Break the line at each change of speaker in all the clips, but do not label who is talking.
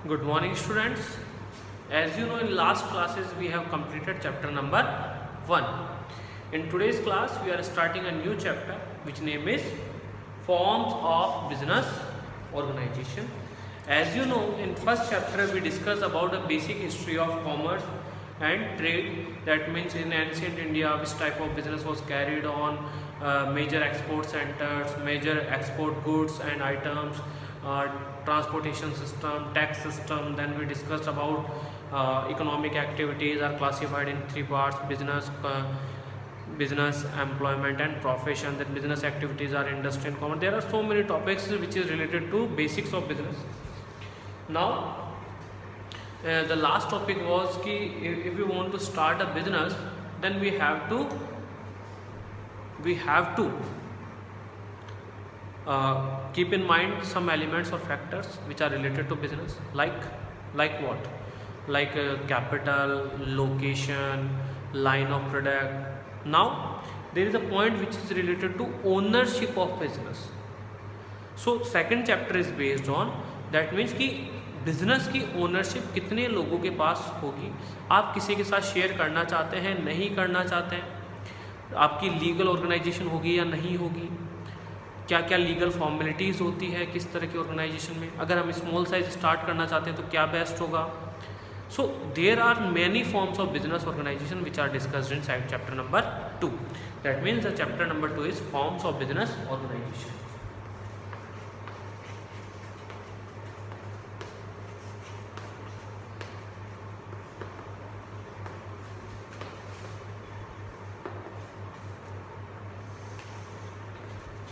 Good morning, students. As you know, in last classes we have completed chapter number 1. In today's class we are starting a new chapter which name is Forms of Business Organization. As you know, in first chapter we discussed about the basic history of commerce and trade. That means in ancient India which type of business was carried on, major export centers, major export goods and items, transportation system, tax system. Then we discussed about economic activities are classified in three parts: business, employment and profession. Then business activities are industry and commerce. There are so many topics which is related to basics of business. Now the last topic was कि if we want to start a business, then we have to keep in mind some elements or factors which are related to business, like what, like capital, location, line of product. Now there is a point which is related to ownership of business. So second chapter is based on that, means कि business की ownership कितने लोगों के पास होगी, आप किसी के साथ शेयर करना चाहते हैं, नहीं करना चाहते हैं, आपकी लीगल ऑर्गेनाइजेशन होगी या नहीं होगी, क्या क्या लीगल फॉर्मेलिटीज़ होती है किस तरह की ऑर्गेनाइजेशन में, अगर हम स्मॉल साइज स्टार्ट करना चाहते हैं तो क्या बेस्ट होगा. So there are many forms of business organisation which are discussed in chapter number 2. That means the chapter number 2 is forms of business organisation.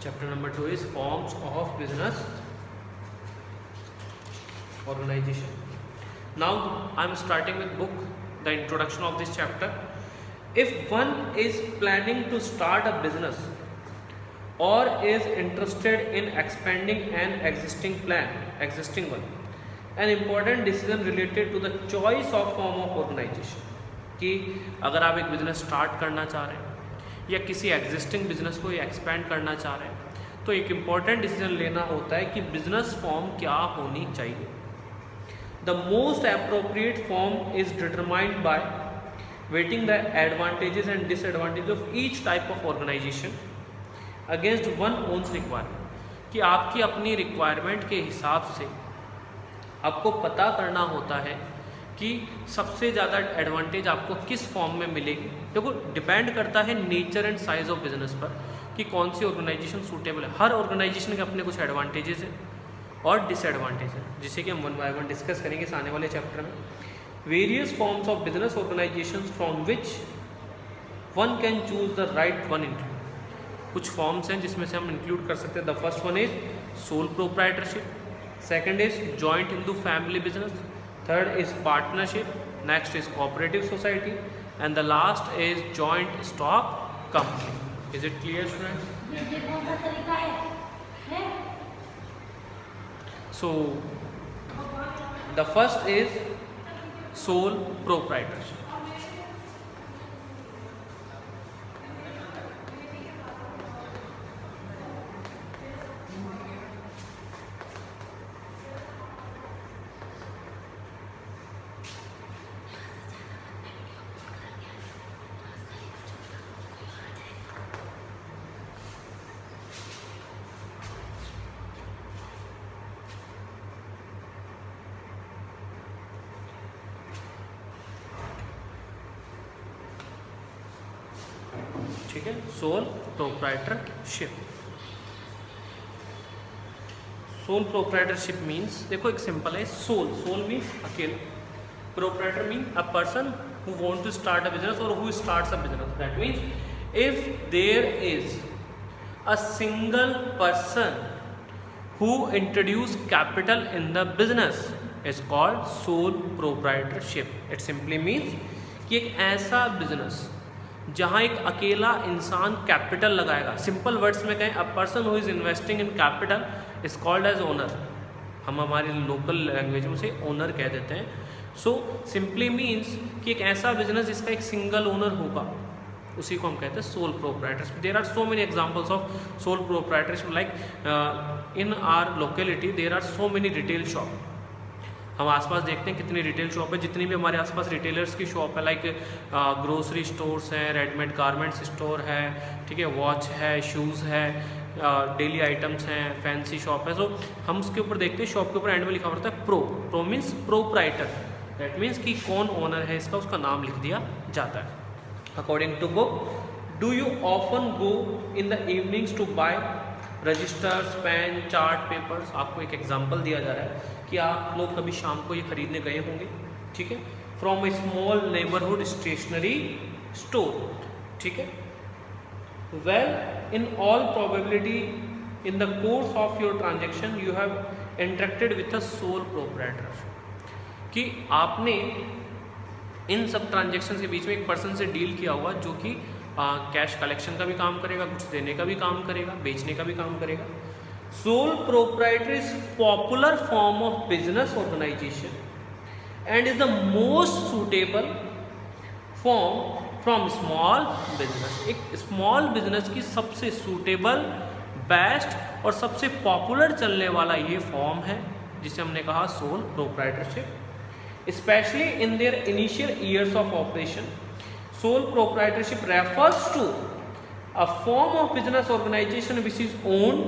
Chapter number 2 is forms of business organization. Now I am starting with book, the introduction of this chapter. If one is planning to start a business or is interested in expanding an existing one, an important decision related to the choice of form of organization. कि अगर आप एक business start करना चाह रहे हैं या किसी एग्जिस्टिंग बिजनेस को एक्सपेंड करना चाह रहे हैं, तो एक इम्पॉर्टेंट डिसीजन लेना होता है कि बिजनेस फॉर्म क्या होनी चाहिए. The most appropriate form is determined by weighing the advantages and disadvantage of each type of organisation against one one's requirement. कि आपकी अपनी रिक्वायरमेंट के हिसाब से आपको पता करना होता है कि सबसे ज़्यादा एडवांटेज आपको किस फॉर्म में मिलेगी. देखो, डिपेंड करता है nature and size of business पर कि कौन सी ऑर्गेनाइजेशन सूटेबल है. हर ऑर्गेनाइजेशन के अपने कुछ एडवांटेजेस हैं और डिसएडवांटेज हैं, जिसे कि हम वन बाय वन डिस्कस करेंगे इस आने वाले चैप्टर में. Various forms of business organisation from which one can choose the right one include. कुछ फॉर्म्स हैं जिसमें से हम इंक्लूड कर सकते हैं. The first one is sole proprietorship, second is joint Hindu family business, third is partnership, next is cooperative society, and the last is joint stock company. Is it clear, students?
ये कौन सा तरीका है?
So the first is sole proprietorship. ठीक है, sole proprietorship. Sole proprietorship means, देखो एक simple है. सोल मीन्स अकेले, proprietor mean a person who want to start a business और who starts a business. That means if there is a single person who introduce capital in the business is called sole proprietorship. It simply means कि एक ऐसा business जहाँ एक अकेला इंसान capital लगाएगा. Simple words में कहें, a person who is investing in capital is called as owner. हम हमारी लोकल लैंग्वेज में से ओनर कह देते हैं. सो सिंपली मीन्स कि एक ऐसा बिजनेस जिसका एक सिंगल ओनर होगा, उसी को हम कहते हैं sole proprietorship. There are so many examples of sole proprietorship. Like in our locality there are so many retail shop. हम आसपास देखते हैं कितनी रिटेल शॉप है, जितनी भी हमारे आसपास रिटेलर्स की शॉप है, लाइक ग्रोसरी स्टोर्स हैं, रेडीमेड गारमेंट्स स्टोर है, ठीक है, वॉच है, शूज़ है, डेली आइटम्स हैं, फैंसी शॉप है। सो हम उसके ऊपर देखते हैं, शॉप के ऊपर एंड में लिखा होता है pro means proprietor, that means कि कौन ओनर है इसका, उसका नाम लिख दिया जाता है। According to book, do you often go in the evenings to buy registers, pen, chart, papers. आपको एक एग्जांपल दिया जा रहा है कि आप लोग कभी शाम को ये खरीदने गए होंगे, ठीक है, from a small neighbourhood stationery store, ठीक है। Well, in all probability in the course of your transaction you have interacted with a sole proprietor, कि आपने इन सब ट्रांजेक्शन के बीच में एक पर्सन से डील किया हुआ जो कि कैश कलेक्शन का भी काम करेगा, कुछ देने का भी काम करेगा, बेचने का भी काम करेगा। Sole proprietor is popular form of business organisation and is the most suitable form from small business. एक स्मॉल बिजनेस की सबसे सूटेबल, बेस्ट और सबसे पॉपुलर चलने वाला ये फॉर्म है जिसे हमने कहा sole proprietorship. Specially in their initial years of operation, sole proprietorship refers to a form of business organization which is owned,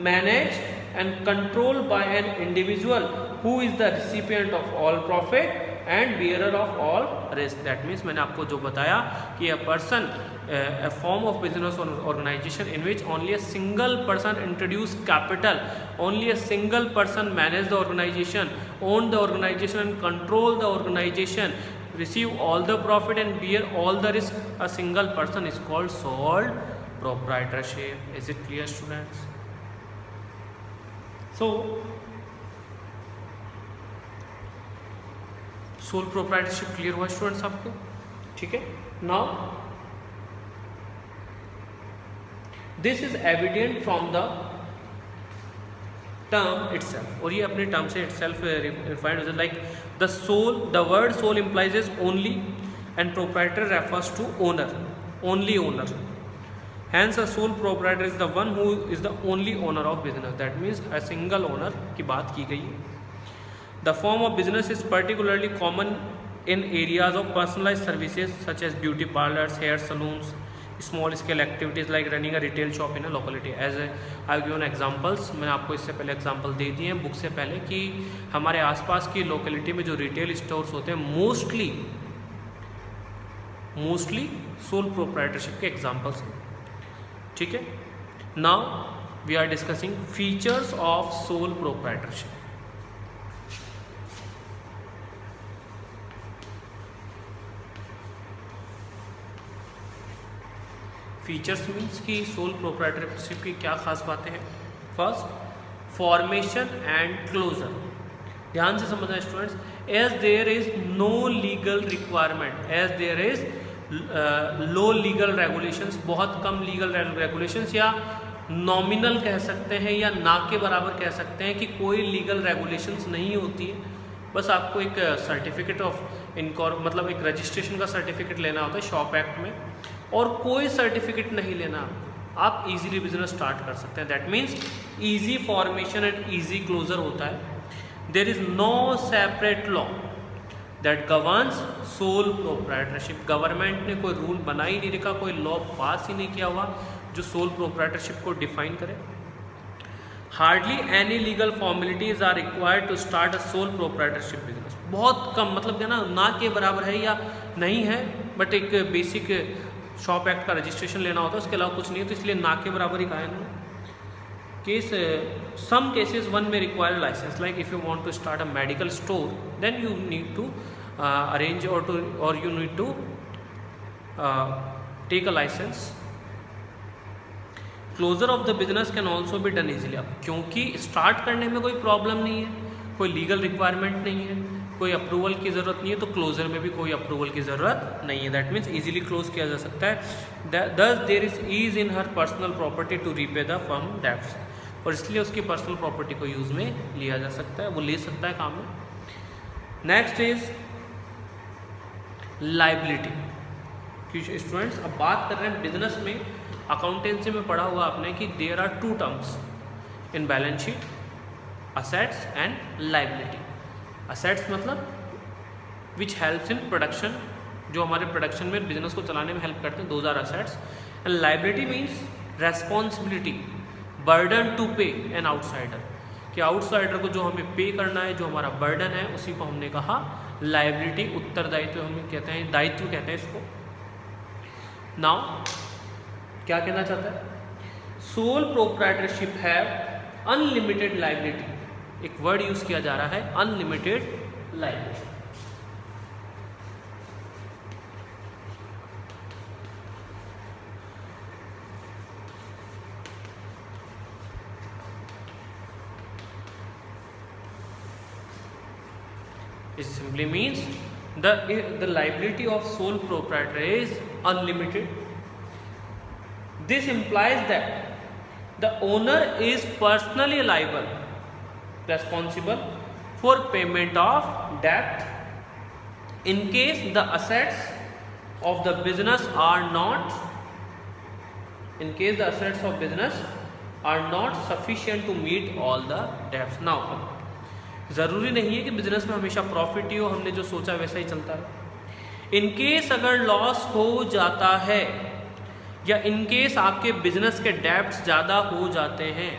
managed and controlled by an individual who is the recipient of all profit and bearer of all risk. That means मैंने आपको जो बताया कि a person, a form of business organization in which only a single person introduce capital, only a single person manage the organization, own the organization and control the organization, receive all the profit and bear all the risk, a single person is called sole proprietorship. Is it clear, students? So sole proprietorship clear हुआ students आपको, ठीक है। Now this is evident from the term itself, और ये अपने term से itself refined हो जाता है, like the sole, the word sole implies is only and proprietor refers to owner, only owner. Hence a sole proprietor is the one who is the only owner of business, that means a single owner की बात की गई है। The form of business is particularly common in areas of personalized services such as beauty parlors, hair salons, small scale activities like running a retail shop in a locality. As I have given examples, मैंने आपको इससे पहले example दे दिए हैं book से पहले कि हमारे आसपास की लोकेलिटी में जो रिटेल स्टोर्स होते हैं मोस्टली सोल प्रोप्राइटरशिप के एग्जांपल्स हैं, ठीक है। Now we are discussing features of sole proprietorship. Features means कि सोल प्रोप्राइटरशिप की क्या खास बातें हैं। First, formation and closure. ध्यान से समझना students, as there is no legal requirement, as there is low legal regulations, बहुत कम लीगल रेगुलेशंस, या नॉमिनल कह सकते हैं या ना के बराबर कह सकते हैं कि कोई लीगल रेगुलेशंस नहीं होती है। बस आपको एक सर्टिफिकेट ऑफ मतलब एक रजिस्ट्रेशन का सर्टिफिकेट लेना होता है शॉप एक्ट में, और कोई सर्टिफिकेट नहीं लेना, आप इजीली बिजनेस स्टार्ट कर सकते हैं। That means easy formation and easy closure होता है। There is no separate law that governs sole proprietorship. Government ने कोई रूल बना ही नहीं रखा, कोई लॉ पास ही नहीं किया हुआ जो सोल प्रोप्राइटरशिप को डिफाइन करे। Hardly any legal formalities are required to start a sole proprietorship business. बहुत कम, मतलब क्या ना के बराबर है या नहीं है, बट एक बेसिक शॉप एक्ट का रजिस्ट्रेशन लेना होता है, उसके अलावा कुछ नहीं है, तो इसलिए ना के बराबर ही कहा है इन्होंने। केस सम केसेस वन में require license, like if you want to start a medical store then you need to arrange और you need to take a license. Closure of the business can also be done easily. अब क्योंकि start करने में कोई problem नहीं है, कोई legal requirement नहीं है, कोई अप्रूवल की ज़रूरत नहीं है, तो क्लोजर में भी कोई अप्रूवल की ज़रूरत नहीं है। दैट मीन्स इजीली क्लोज किया जा सकता है। Thus there is ease in her personal property to repay the firm debts, और इसलिए उसकी पर्सनल प्रॉपर्टी को यूज़ में लिया जा सकता है, वो ले सकता है काम में। Next is liability. स्टूडेंट्स अब बात कर रहे हैं बिजनेस में, अकाउंटेंसी में पढ़ा हुआ आपने कि there are two terms in balance sheet, assets and liability. Assets मतलब विच हेल्प्स इन प्रोडक्शन, जो हमारे प्रोडक्शन में बिजनेस को चलाने में हेल्प करते हैं, those are assets. And liability means responsibility, burden to pay an outsider, कि आउटसाइडर को जो हमें पे करना है, जो हमारा बर्डन है, उसी को हमने कहा लाइबिलिटी, उत्तरदायित्व हमें कहते हैं, दायित्व कहते हैं इसको। नाउ क्या कहना चाहता है, sole proprietorship have unlimited liability, एक वर्ड यूज किया जा रहा है unlimited liability. It simply means the liability of sole proprietor is unlimited. This implies that the owner is personally liable, responsible for payment of debt in case the assets of the business are not, in case the assets of business are not sufficient to meet all the debts. Now ज़रूरी नहीं है कि business में हमेशा profit ही हो, हमने जो सोचा वैसा ही चलता है। इनकेस अगर लॉस हो जाता है या इनकेस आपके बिजनेस के डेब्ट्स ज़्यादा हो जाते हैं,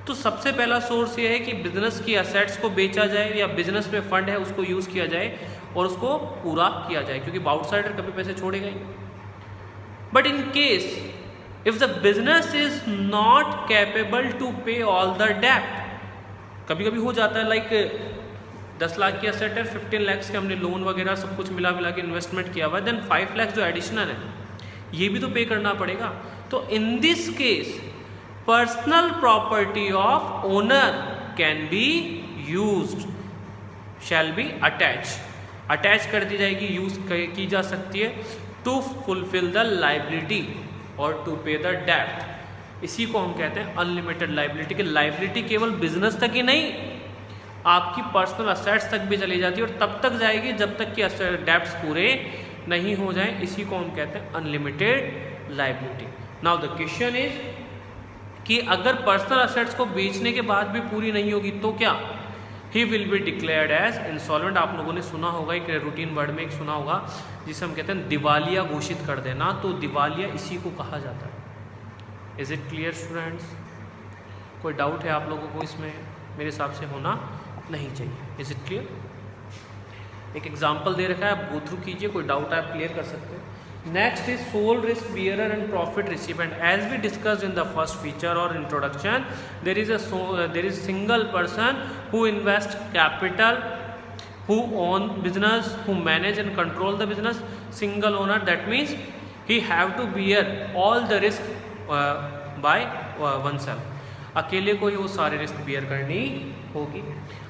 तो सबसे पहला सोर्स ये है कि बिजनेस की असेट्स को बेचा जाए या बिजनेस में फंड है उसको यूज़ किया जाए और उसको पूरा किया जाए, क्योंकि आउटसाइडर कभी पैसे छोड़ेगा ही। But in case if the business is not capable to pay all the डेब्ट, कभी कभी हो जाता है लाइक 10 लाख की असेट है, 15 लाख के हमने लोन वगैरह सब कुछ मिला के इन्वेस्टमेंट किया हुआ है, देन 5 लाख जो एडिशनल है ये भी तो पे करना पड़ेगा। तो in this case personal property of owner can be used, shall be attach कर दी जाएगी, यूज की जा सकती है टू फुलफिल द लाइबिलिटी और टू पे द डेब्ट। इसी को हम कहते हैं अनलिमिटेड लाइबिलिटी, कि लाइबिलिटी केवल बिजनेस तक ही नहीं, आपकी पर्सनल असेट्स तक भी चली जाती है और तब तक जाएगी जब तक कि डेब्ट्स पूरे नहीं हो जाएं। इसी को हम कहते हैं unlimited liability. Now the question is कि अगर पर्सनल असेट्स को बेचने के बाद भी पूरी नहीं होगी तो क्या, he will be declared as insolvent. आप लोगों ने सुना होगा, एक रूटीन वर्ड में एक सुना होगा जिसे हम कहते हैं दिवालिया घोषित कर देना, तो दिवालिया इसी को कहा जाता है। Is it clear students? कोई डाउट है आप लोगों को इसमें? मेरे हिसाब से होना नहीं चाहिए। Is it clear? एक एग्जांपल दे रखा है, आप गो थ्रू कीजिए, कोई डाउट आप क्लियर कर सकते हैं। Next is sole risk bearer and profit recipient. As we discussed in the first feature और introduction, there is single person who invest capital, who own business, who manage and control the business, single owner, that means he have to bear all the risk by oneself। अकेले को ही वो सारे risk beer करनी होगी।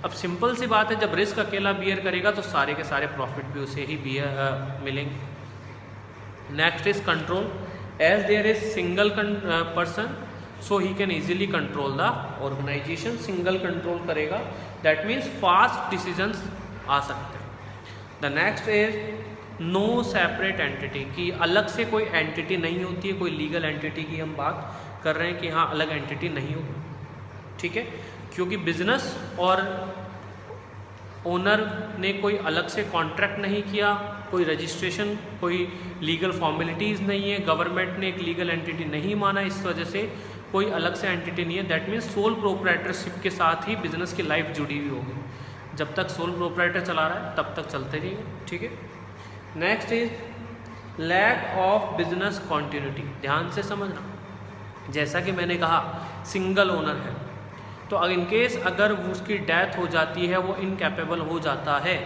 अब simple सी बात है, जब रिस्क अकेला बियर करेगा तो सारे के सारे प्रॉफिट भी उसे ही बियर मिलेंगे। Next is control. As there is single person so he can easily control the organization. Single control करेगा, दैट मीन्स फास्ट डिसीजंस आ सकते हैं। The next is no separate entity, की अलग से कोई एंटिटी नहीं होती है, कोई लीगल एंटिटी की हम बात कर रहे हैं कि हाँ अलग एंटिटी नहीं होगी, ठीक है, क्योंकि बिजनेस और ओनर ने कोई अलग से कॉन्ट्रैक्ट नहीं किया, कोई रजिस्ट्रेशन, कोई लीगल फॉर्मेलिटीज़ नहीं है, गवर्नमेंट ने एक लीगल एंटिटी नहीं माना, इस वजह से कोई अलग से एंटिटी नहीं है। दैट मीन्स सोल प्रोप्राइटरशिप के साथ ही बिजनेस की लाइफ जुड़ी हुई होगी। जब तक सोल प्रोप्राइटर चला रहा है तब तक चलते रहिए, ठीक है। Next is lack of business continuity. ध्यान से समझना, जैसा कि मैंने कहा सिंगल ओनर है, तो अगर इनकेस अगर उसकी डेथ हो जाती है, वो इनकैपेबल हो जाता है,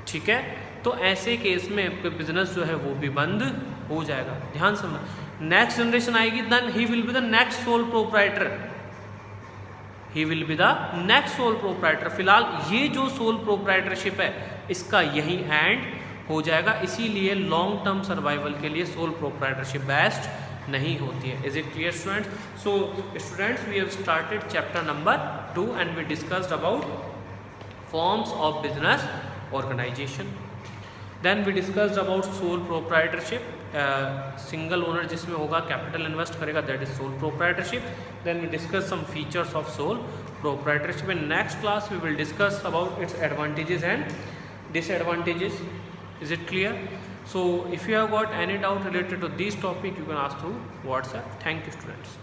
ठीक है, तो ऐसे केस में बिजनेस जो है वो भी बंद हो जाएगा। ध्यान समझना, नेक्स्ट जनरेशन आएगी, then he will be the next sole proprietor, he will be the next sole proprietor. फिलहाल ये जो सोल प्रोप्राइटरशिप है इसका यही एंड हो जाएगा, इसीलिए लॉन्ग टर्म सर्वाइवल के लिए सोल प्रोप्राइटरशिप बेस्ट नहीं होती है। Is it clear students? So students, we have started chapter number 2 and we discussed about forms of business organization, then we discussed about sole proprietorship, single owner जिसमें होगा, capital invest करेगा, that is sole proprietorship. Then we discuss some features of sole proprietorship. In next class we will discuss about its advantages and disadvantages. Is it clear? So if you have got any doubt related to this topic, you can ask through WhatsApp. Thank you, students.